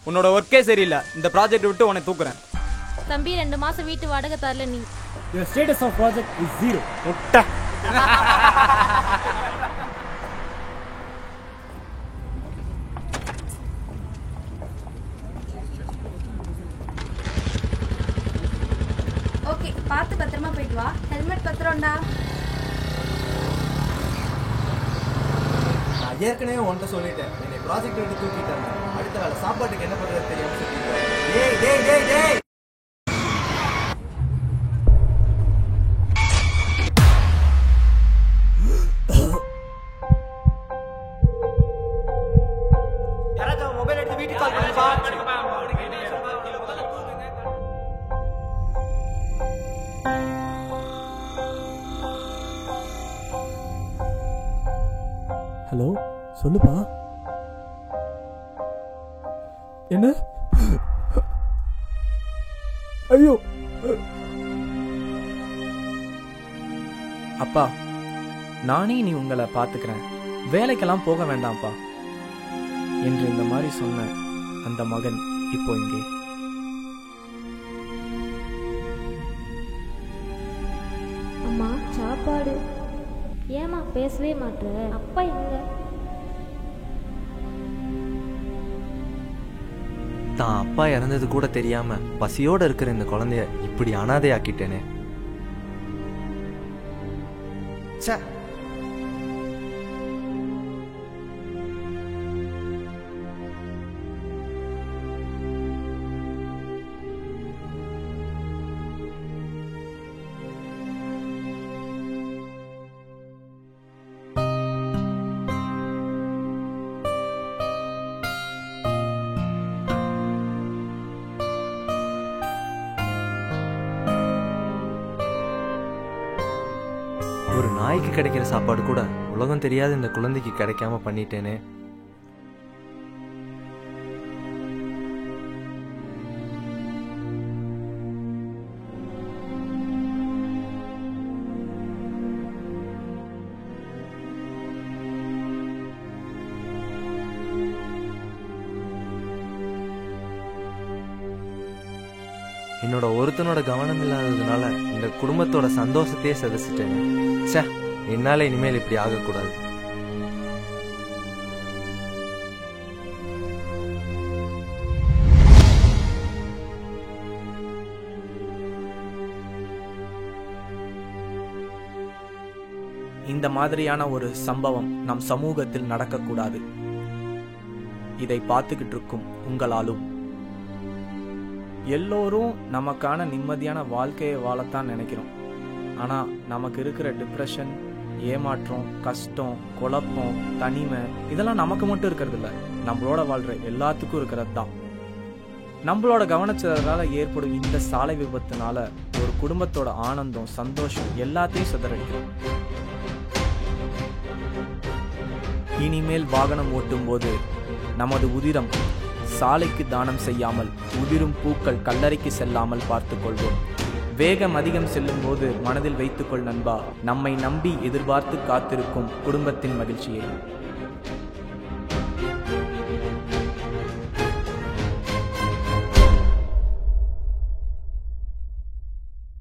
உன்னோட ஒர்க்கே சரியில்லை. இந்த ப்ராஜெக்ட் விட்டு உன்னை தூக்குறேன். தம்பி 2 மாசம் வீட்டு வாடகை தரல நீ. Your status of project is 0. முட்டை. ஓகே, பார்த்து பத்திரமா போயிட்டு வா. ஹெல்மெட் பத்திரம்டா. நான் ஏற்கனவே உன்கிட்ட சொல்லிட்டேன், என்னை ப்ராஜெக்ட் விட்டு தூக்கிட்டேன். அடுத்த வேலை சாப்பாட்டுக்கு என்ன பண்றது தெரியாம சொல்லிட்டேன். டேய் டேய் டேய் டேய் யாராவது மொபைல் எடுத்து வீட்டுக்கு கால் பண்ணுப்பா. ஹலோ, சொல்லுப்பா. என்ன? ஐயோ, அப்பா, நானே நீ உங்களை பார்த்துக்கிறேன், வேலைக்கெல்லாம் போக வேண்டாம்ப்பா என்று இந்த மாதிரி சொன்ன அந்த மகன் இப்போ இங்கே. அம்மா சாப்பாடு. ஏமா பேசவே மாட்டேற? அப்பா எங்க? தான் அப்பா இறந்தது கூட தெரியாம பசியோட இருக்கிற இந்த குழந்தைய இப்படி அனாதையாக்கிட்டேனே. ச்சே. ஒரு நாய்க்கு கிடைக்கிற சாப்பாடு கூட உலகம் தெரியாத இந்த குழந்தைக்கு கிடைக்காம பண்ணிட்டேனே. என்னோட ஒருத்தனோட கவனம் இல்லாததுனால இந்த குடும்பத்தோட சந்தோஷத்தையே சிதைச்சிட்டேன். ச்சே, என்னால இனிமேல் இப்படி ஆகக்கூடாது. இந்த மாதிரியான ஒரு சம்பவம் நம் சமூகத்தில் நடக்கக்கூடாது. இதை பார்த்துக்கிட்டு இருக்கும் உங்களாலும் எல்லோரும் நமக்கான நிம்மதியான வாழ்க்கையை வாழத்தான் நினைக்கிறோம். ஆனால் நமக்கு இருக்கிற டிப்ரெஷன், ஏமாற்றம், கஷ்டம், குழப்பம், தனிமை இதெல்லாம் நமக்கு மட்டும் இருக்கிறது இல்லை, நம்மளோட வாழ்கிற எல்லாத்துக்கும் இருக்கிறது தான். நம்மளோட கவனச்சிதறலால ஏற்படும் இந்த சாலை விபத்துனால ஒரு குடும்பத்தோட ஆனந்தம், சந்தோஷம் எல்லாத்தையும் சிதறடிக்கிறோம். இனிமேல் வாகனம் ஓட்டும் போது நமது உதிரம் சாலைக்கு தானம் செய்யாமல் உதிரும் பூக்கள் கல்லறைக்கு செல்லாமல் பார்த்துக் கொள்வோம். வேகம் அதிகம் செல்லும் போது மனதில் வைத்துக்கொள் நண்பா, நம்மை நம்பி எதிர்பார்த்து காத்திருக்கும் குடும்பத்தின் மகிழ்ச்சியை.